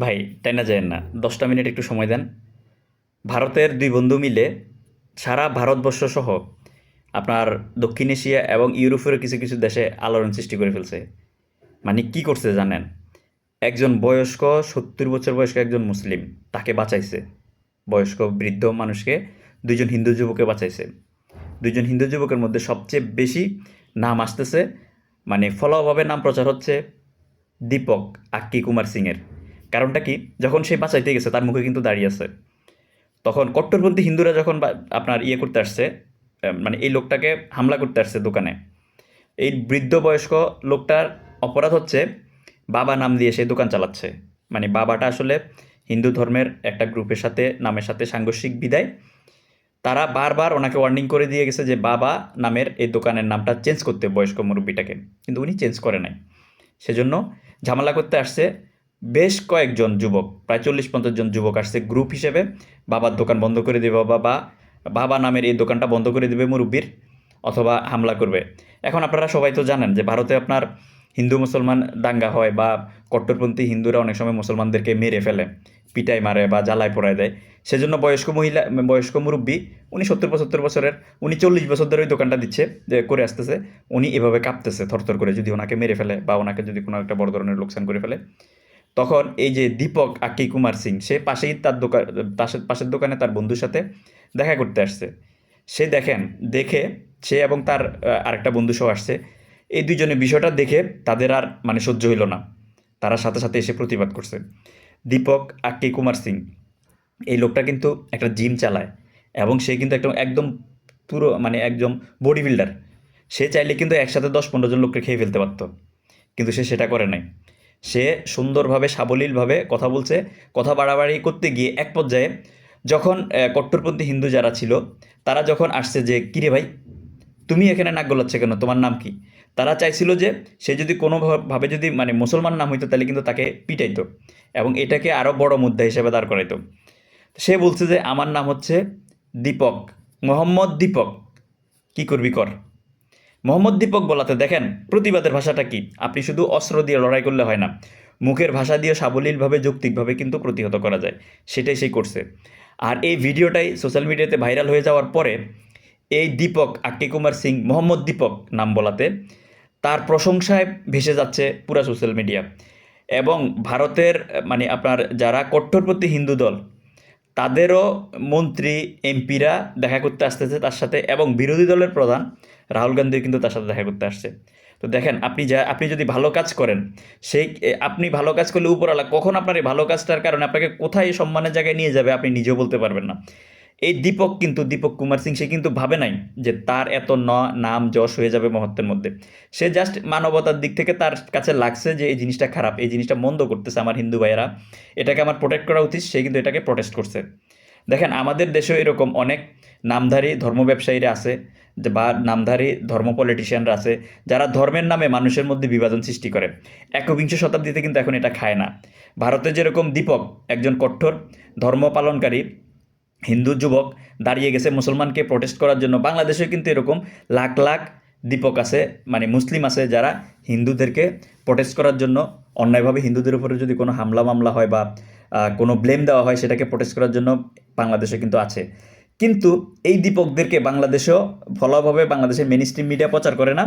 ভাই, তাই না যায়েন না, 10টা মিনিট একটু সময় দেন। ভারতের দুই বন্ধু মিলে সারা ভারতবর্ষ সহ আপনার দক্ষিণ এশিয়া এবং ইউরোপের কিছু কিছু দেশে আলোড়ন সৃষ্টি করে ফেলছে। মানে কি করছে জানেন? একজন বয়স্ক 70 বছর বয়স্ক একজন মুসলিম তাকে বাঁচাইছে। বয়স্ক বৃদ্ধ মানুষকে দুইজন হিন্দু যুবকে বাঁচাইছে। দুইজন হিন্দু যুবকের মধ্যে সবচেয়ে বেশি নাম আসতেছে, মানে ফলাওভাবে নাম প্রচার হচ্ছে দীপক আক্কি কুমার সিংয়ের। কারণটা কি? যখন সে বাঁচাইতে গেছে তার মুখে কিন্তু দাঁড়িয়ে আছে। তখন কট্টরপন্থী হিন্দুরা যখন আপনার ইয়ে করতে আসছে, মানে এই লোকটাকে হামলা করতে আসছে দোকানে, এই বৃদ্ধ বয়স্ক লোকটার অপরাধ হচ্ছে বাবা নাম দিয়ে সে দোকান চালাচ্ছে। মানে বাবাটা আসলে হিন্দু ধর্মের একটা গ্রুপের সাথে নামের সাথে সাংঘর্ষিক বিদায় তারা বারবার ওনাকে ওয়ার্নিং করে দিয়ে গেছে যে বাবা নামের এই দোকানের নামটা চেঞ্জ করতে বয়স্ক মুরব্বীটাকে, কিন্তু উনি চেঞ্জ করে নাই। সেজন্য ঝামেলা করতে আসছে বেশ কয়েকজন যুবক, প্রায় 40-50 জন যুবক আসছে গ্রুপ হিসেবে। বাবার দোকান বন্ধ করে দেবে, বাবা বাবা নামের এই দোকানটা বন্ধ করে দেবে মুরব্বীর, অথবা হামলা করবে। এখন আপনারা সবাই তো জানেন যে ভারতে আপনার হিন্দু মুসলমান দাঙ্গা হয়, বা কট্টরপন্থী হিন্দুরা অনেক সময় মুসলমানদেরকে মেরে ফেলে, পিটাই মারে বা জ্বালায় পোড়ায় দেয়। সেজন্য বয়স্ক মুরব্বী, উনি 70-75 বছরের, উনি 40 বছর ধরে ওই দোকানটা দিচ্ছে, যে করে আসতেছে। উনি এভাবে কাঁপতেছে থরথর করে, যদি ওনাকে মেরে ফেলে বা ওনাকে যদি কোনো একটা বড় ধরনের লোকসান করে ফেলে। তখন এই যে দীপক আক্কি কুমার সিং, সে পাশেই তার দোকান, পাশের দোকানে তার বন্ধুর সাথে দেখা করতে আসছে। সে দেখেন, দেখে সে এবং তার আরেকটা বন্ধু সহ আসছে। এই দুইজনে বিষয়টা দেখে তাদের আর মানে সহ্য হইল না, তারা সাথে সাথে এসে প্রতিবাদ করছে। দীপক আক্কি কুমার সিং এই লোকটা কিন্তু একটা জিম চালায়, এবং সে কিন্তু একটা একদম পুরো মানে একদম বডি বিল্ডার। সে চাইলে কিন্তু একসাথে 10-15 জন লোককে খেয়ে ফেলতে পারতো, কিন্তু সে সেটা করে নাই। সে সুন্দরভাবে সাবলীলভাবে কথা বলছে। কথা বাড়াবাড়ি করতে গিয়ে এক পর্যায়ে যখন কট্টরপন্থী হিন্দু যারা ছিল তারা যখন আসছে যে, কিরে ভাই, তুমি এখানে নাক গলাচ্ছে কেন, তোমার নাম কি? তারা চাইছিল যে সে যদি কোনোভাবে যদি মানে মুসলমান নাম হইতো তাহলে কিন্তু তাকে পিটাইতো, এবং এটাকে আরও বড় মুদ্রা হিসেবে দাঁড় করাইতো। সে বলছে যে আমার নাম হচ্ছে দীপক, মোহাম্মদ দীপক, কি করবি কর। মোহাম্মদ দীপক বলাতে দেখেন প্রতিবাদের ভাষাটা কি, আপনি শুধু অস্ত্র দিয়ে লড়াই করলে হয় না, মুখের ভাষা দিয়ে সাবলীলভাবে যৌক্তিকভাবে কিন্তু প্রতিহত করা যায়। সেটাই সে করছে। আর এই ভিডিওটাই সোশ্যাল মিডিয়াতে ভাইরাল হয়ে যাওয়ার পরে এই দীপক আক্কি কুমার সিং মোহাম্মদ দীপক নাম বলাতে তার প্রশংসায় ভেসে যাচ্ছে পুরা সোশ্যাল মিডিয়া। এবং ভারতের মানে আপনার যারা কট্টরপন্থী হিন্দু দল, তাদেরও মন্ত্রী এমপিরা দেখা করতে আসতেছে তার সাথে, এবং বিরোধী দলের প্রধান রাহুল গান্ধীও কিন্তু তার সাথে দেখা করতে আসছে। তো দেখেন, আপনি যদি ভালো কাজ করেন, সেই আপনি ভালো কাজ করলে উপরওয়ালা কখন আপনার এই ভালো কাজটার কারণে আপনাকে কোথায় সম্মানের জায়গায় নিয়ে যাবে আপনি নিজেও বলতে পারবেন না। এই দীপক কিন্তু দীপক কুমার সিং সে কিন্তু ভাবে নাই যে তার এত নাম যশ হয়ে যাবে মুহূর্তের মধ্যে। সে জাস্ট মানবতার দিক থেকে তার কাছে লাগছে যে এই জিনিসটা খারাপ, এই জিনিসটা মন্দ করতেছে আমার হিন্দু ভাইয়েরা, এটাকে আমার প্রোটেক্ট করা উচিত, সে কিন্তু এটাকে প্রোটেস্ট করছে। দেখেন আমাদের দেশেও এরকম অনেক নামধারী ধর্ম ব্যবসায়ীরা আছে, বা নামধারী ধর্ম পলিটিশিয়ানরা আছে, যারা ধর্মের নামে মানুষের মধ্যে বিভাজন সৃষ্টি করে। একবিংশ শতাব্দীতে কিন্তু এখন এটা খায় না। ভারতে যেরকম দীপক একজন কঠোর ধর্ম পালনকারী হিন্দু যুবক দাঁড়িয়ে গেছে মুসলমানকে প্রোটেস্ট করার জন্য, বাংলাদেশেও কিন্তু এরকম লাখ লাখ দীপক আছে, মানে মুসলিম আছে, যারা হিন্দুদেরকে প্রোটেস্ট করার জন্য, অন্যায়ভাবে হিন্দুদের উপরে যদি কোনো হামলা মামলা হয় বা কোনো ব্লেম দেওয়া হয় সেটাকে প্রোটেস্ট করার জন্য বাংলাদেশে কিন্তু আছে। কিন্তু এই দীপকদেরকে বাংলাদেশেও ফলোভাবে বাংলাদেশের মেন স্ট্রিম মিডিয়া প্রচার করে না,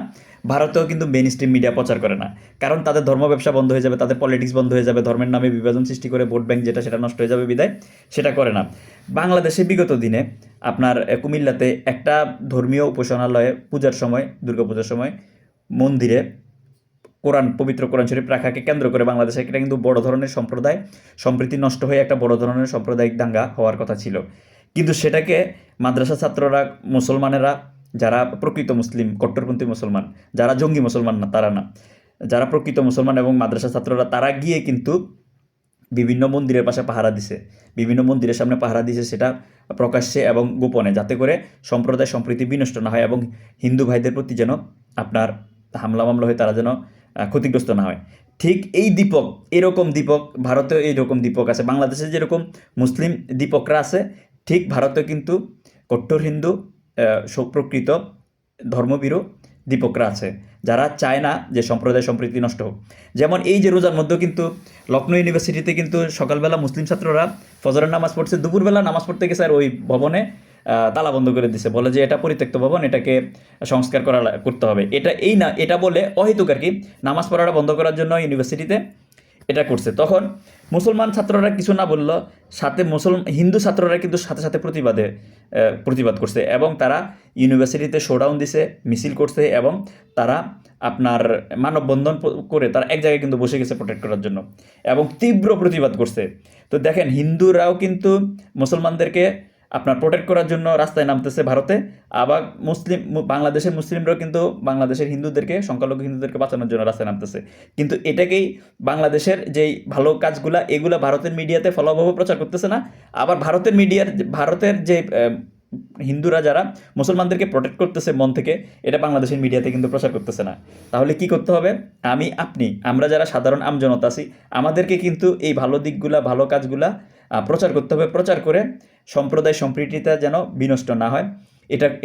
ভারতেও কিন্তু মেন স্ট্রিম মিডিয়া প্রচার করে না। কারণ তাদের ধর্ম ব্যবসা বন্ধ হয়ে যাবে, তাদের পলিটিক্স বন্ধ হয়ে যাবে, ধর্মের নামে বিভাজন সৃষ্টি করে ভোট ব্যাংক যেটা সেটা নষ্ট হয়ে যাবে বিদায় সেটা করে না। বাংলাদেশে বিগত দিনে আপনার কুমিল্লাতে একটা ধর্মীয় উপাসনালয়ে পূজার সময়, দুর্গাপূজার সময় মন্দিরে পবিত্র কোরআন শরীফ রাখাকে কেন্দ্র করে বাংলাদেশে একটা কিন্তু বড় ধরনের সম্প্রীতি নষ্ট হয়ে একটা বড় ধরনের সাম্প্রদায়িক দাঙ্গা হওয়ার কথা ছিল। কিন্তু সেটাকে মাদ্রাসা ছাত্ররা, মুসলমানেরা, যারা প্রকৃত মুসলিম কট্টরপন্থী মুসলমান, যারা জঙ্গি মুসলমান না তারা না, যারা প্রকৃত মুসলমান এবং মাদ্রাসা ছাত্ররা, তারা গিয়ে কিন্তু বিভিন্ন মন্দিরের পাশে পাহারা দিছে, বিভিন্ন মন্দিরের সামনে পাহারা দিছে, সেটা প্রকাশ্যে এবং গোপনে, যাতে করে সম্প্রদায় সম্প্রীতি বিনষ্ট না হয় এবং হিন্দু ভাইদের প্রতি যেন আপনার হামলা মামলা হয়, তারা যেন ক্ষতিগ্রস্ত না হয়। ঠিক এই দীপক, এরকম দীপক ভারতেও এইরকম দীপক আছে। বাংলাদেশে যেরকম মুসলিম দীপকরা আছে, ঠিক ভারতেও কিন্তু কট্টর হিন্দু প্রকৃত ধর্মভীরু দীপকরা আছে যারা চায় না যে সম্প্রদায় সম্প্রীতি নষ্ট হোক। যেমন এই যে রোজার মধ্যেও কিন্তু লখনৌ ইউনিভার্সিটিতে কিন্তু সকালবেলা মুসলিম ছাত্ররা ফজরের নামাজ পড়ছে, দুপুরবেলা নামাজ পড়তে গেছে আর ওই ভবনে তালা বন্ধ করে দিছে, বলে যে এটা পরিত্যক্ত ভবন, এটাকে সংস্কার করতে হবে। এটা বলে অহেতুক আর কি নামাজ পড়াটা বন্ধ করার জন্য ইউনিভার্সিটিতে এটা করছে। তখন মুসলমান ছাত্ররা কিছু না বলল, সাথে হিন্দু ছাত্ররা কিন্তু সাথে সাথে প্রতিবাদ করছে এবং তারা ইউনিভার্সিটিতে শোডাউন দিছে, মিছিল করছে এবং তারা আপনার মানববন্ধন করে তারা এক জায়গায় কিন্তু বসে গেছে প্রোটেক্ট করার জন্য এবং তীব্র প্রতিবাদ করছে। তো দেখেন হিন্দুরাও কিন্তু মুসলমানদেরকে আপনার প্রোটেক্ট করার জন্য রাস্তায় নামতেছে ভারতে, আবার বাংলাদেশের মুসলিমরাও কিন্তু বাংলাদেশের হিন্দুদেরকে, সংখ্যালঘু হিন্দুদেরকে বাঁচানোর জন্য রাস্তায় নামতেছে। কিন্তু এটাকেই বাংলাদেশের যেই ভালো কাজগুলা এগুলা ভারতের মিডিয়াতে ফলোভাবে প্রচার করতেছে না, আবার ভারতের যে হিন্দুরা যারা মুসলমানদেরকে প্রোটেক্ট করতেছে মন থেকে, এটা বাংলাদেশের মিডিয়াতে কিন্তু প্রচার করতেছে না। তাহলে কি করতে হবে? আমরা যারা সাধারণ আমজনতা আছি, আমাদেরকে কিন্তু এই ভালো দিকগুলা, ভালো কাজগুলা প্রচার করতে হবে। প্রচার করে সম্প্রদায় সম্প্রীতিটা যেন বিনষ্ট না হয়,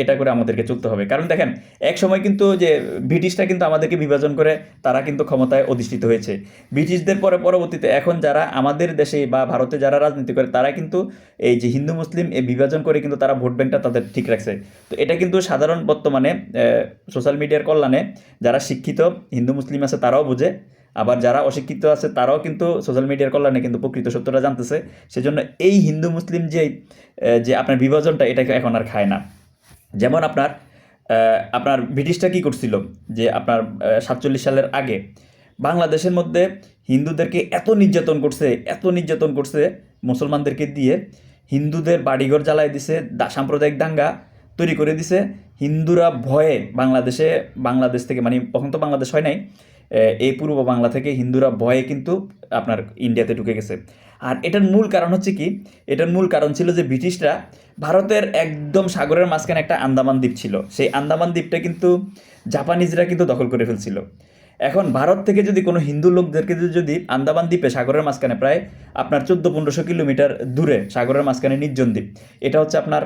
এটা করে আমাদেরকে চলতে হবে। কারণ দেখেন এক সময় কিন্তু যে ব্রিটিশরা কিন্তু আমাদেরকে বিভাজন করে তারা কিন্তু ক্ষমতায় অধিষ্ঠিত হয়েছে। ব্রিটিশদের পরবর্তীতে এখন যারা আমাদের দেশে বা ভারতে যারা রাজনীতি করে তারা কিন্তু এই যে হিন্দু মুসলিম এই বিভাজন করে কিন্তু তারা ভোট ব্যাংকটা তাদের ঠিক রাখছে। তো এটা কিন্তু সাধারণ বর্তমানে সোশ্যাল মিডিয়ার কল্যাণে যারা শিক্ষিত হিন্দু মুসলিম আছে তারাও বুঝে, আবার যারা অশিক্ষিত আছে তারাও কিন্তু সোশ্যাল মিডিয়ার কল্যাণে কিন্তু প্রকৃত সত্যটা জানতেছে। সেজন্য এই হিন্দু মুসলিম যে আপনার বিভাজনটা এটাকে এখন আর খায় না। যেমন আপনার ব্রিটিশরা কী করছিল যে আপনার 47 সালের আগে বাংলাদেশের মধ্যে হিন্দুদেরকে এত নির্যাতন করছে মুসলমানদেরকে দিয়ে, হিন্দুদের বাড়িঘর জ্বালাই দিছে, সাম্প্রদায়িক দাঙ্গা তৈরি করে দিছে। হিন্দুরা ভয়ে বাংলাদেশ থেকে, মানে তখন তো বাংলাদেশ হয় নাই, এই পূর্ব বাংলা থেকে হিন্দুরা ভয়ে কিন্তু আপনার ইন্ডিয়াতে ঢুকে গেছে। আর এটার মূল কারণ হচ্ছে কি? এটার মূল কারণ ছিল যে ব্রিটিশরা ভারতের একদম সাগরের মাঝখানে একটা আন্দামান দ্বীপ ছিল, সেই আন্দামান দ্বীপটা কিন্তু জাপানিজরা কিন্তু দখল করে ফেলছিল। এখন ভারত থেকে যদি কোনো হিন্দু লোকদেরকে যদি আন্দামান দ্বীপে সাগরের মাঝখানে প্রায় আপনার 1400-1500 কিলোমিটার দূরে সাগরের মাঝখানে নির্জন দ্বীপ, এটা হচ্ছে আপনার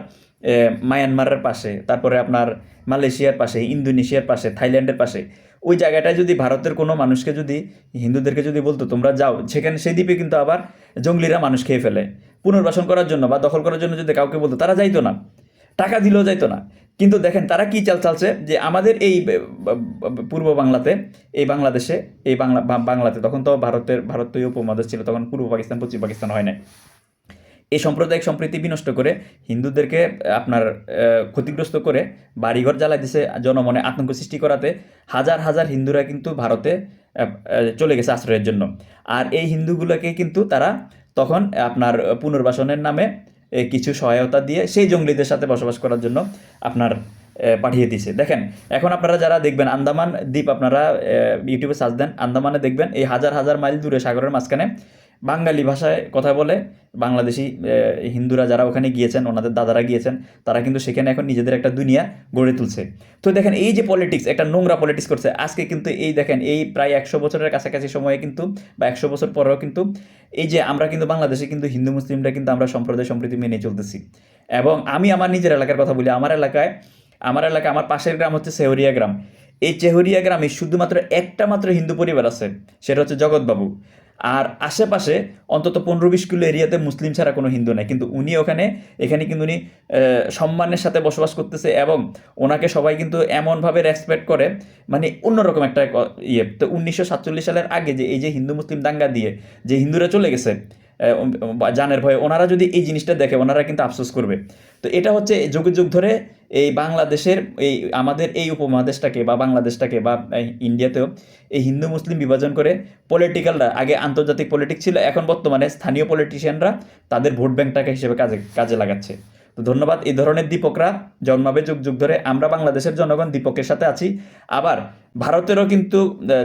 মায়ানমারের পাশে, তারপরে আপনার মালয়েশিয়ার পাশে, ইন্দোনেশিয়ার পাশে, থাইল্যান্ডের পাশে, ওই জায়গাটায় যদি ভারতের কোনো মানুষকে যদি হিন্দুদেরকে যদি বলতো তোমরা যাও, সেখানে সেই দ্বীপে কিন্তু আবার জঙ্গলিরা মানুষ খেয়ে ফেলে। পুনর্বাসন করার জন্য বা দখল করার জন্য যদি কাউকে বলতো তারা যাইতো না, টাকা দিলেও যাইতো না। কিন্তু দেখেন তারা কি চালছে যে আমাদের এই পূর্ব বাংলাতে, এই বাংলাদেশে, এই বাংলাতে তখন তো ভারত তো উপমহাদেশ ছিল, তখন পূর্ব পাকিস্তান পশ্চিম পাকিস্তান হয় না, এই সাম্প্রদায়িক সম্প্রীতি বিনষ্ট করে হিন্দুদেরকে আপনার ক্ষতিগ্রস্ত করে বাড়িঘর জ্বালাই দিছে, জনমনে আতঙ্ক সৃষ্টি করাতে হাজার হাজার হিন্দুরা কিন্তু ভারতে চলে গেছে আশ্রয়ের জন্য। আর এই হিন্দুগুলোকে কিন্তু তারা তখন আপনার পুনর্বাসনের নামে কিছু সহায়তা দিয়ে সেই জঙ্গলিদের সাথে বসবাস করার জন্য আপনার পাঠিয়ে দিছে। দেখেন এখন আপনারা যারা দেখবেন আন্দামান দ্বীপ, আপনারা ইউটিউবে সার্চ দেন, আন্দামানে দেখবেন এই হাজার হাজার মাইল দূরে সাগরের মাঝখানে বাঙালি ভাষায় কথা বলে বাংলাদেশি হিন্দুরা যারা ওখানে গিয়েছেন, ওনাদের দাদারা গিয়েছেন, তারা কিন্তু সেখানে এখন নিজেদের একটা দুনিয়া গড়ে তুলছে। তো দেখেন এই যে পলিটিক্স, একটা নোংরা পলিটিক্স করছে আজকে, কিন্তু এই দেখেন এই প্রায় 100 বছরের কাছাকাছি সময়ে কিন্তু, বা 100 বছর পরেও কিন্তু এই যে আমরা কিন্তু বাংলাদেশে কিন্তু হিন্দু মুসলিমরা কিন্তু আমরা সম্প্রদায় সম্প্রীতি মেনে চলতেছি। এবং আমি আমার নিজের এলাকার কথা বলি, আমার এলাকায় আমার পাশের গ্রাম হচ্ছে চেহরিয়া গ্রাম। এই চেহরিয়া গ্রামে শুধুমাত্র একটা মাত্র হিন্দু পরিবার আছে, সেটা হচ্ছে জগৎবাবু। আর আশেপাশে অন্তত 15-20 কিলো এরিয়াতে মুসলিম ছাড়া কোনো হিন্দু নাই। কিন্তু উনি এখানে কিন্তু উনি সম্মানের সাথে বসবাস করতেছে এবং ওনাকে সবাই কিন্তু এমনভাবে রেসপেক্ট করে, মানে অন্যরকম একটা ইয়ে। তো 1947 সালের আগে যে এই যে হিন্দু মুসলিম দাঙ্গা দিয়ে যে হিন্দুরা চলে গেছে জানের ভয়ে, ওনারা যদি এই জিনিসটা দেখে ওনারা কিন্তু আফসোস করবে। তো এটা হচ্ছে যুগ যুগ ধরে এই বাংলাদেশের আমাদের এই উপমহাদেশটাকে বা বাংলাদেশটাকে বা ইন্ডিয়াতেও এই হিন্দু মুসলিম বিভাজন করে পলিটিক্যালরা, আগে আন্তর্জাতিক পলিটিক্স ছিল, এখন বর্তমানে স্থানীয় পলিটিশিয়ানরা তাদের ভোট ব্যাংকটাকে হিসেবে কাজে লাগাচ্ছে। তো ধন্যবাদ। এই ধরনের দীপকরা জন্মাবে যুগ যুগ ধরে। আমরা বাংলাদেশের জনগণ দীপকের সাথে আছি। আবার ভারতেরও কিন্তু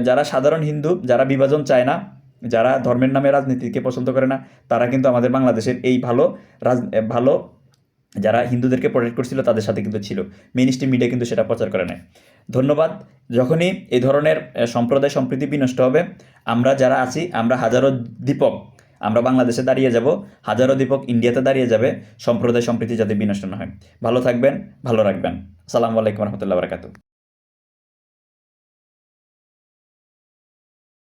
যারা সাধারণ হিন্দু, যারা বিভাজন চায় না, যারা ধর্মের নামে রাজনীতিকে পছন্দ করে না, তারা কিন্তু আমাদের বাংলাদেশের এই ভালো যারা হিন্দুদেরকে প্রোটেক্ট করছিল তাদের সাথে কিন্তু ছিল। মেইন স্ট্রিম মিডিয়া কিন্তু সেটা প্রচার করে নেয়। ধন্যবাদ। যখনই এই ধরনের সম্প্রদায় সম্প্রীতি বিনষ্ট হবে, আমরা যারা আছি, আমরা হাজারো দীপক আমরা বাংলাদেশে দাঁড়িয়ে যাব, হাজারো দীপক ইন্ডিয়াতে দাঁড়িয়ে যাবে, সম্প্রদায় সম্প্রীতি যাতে বিনষ্ট না হয়। ভালো থাকবেন, ভালো রাখবেন। আসসালামু আলাইকুম রহমতুল্লাহ বারাকাতুহু।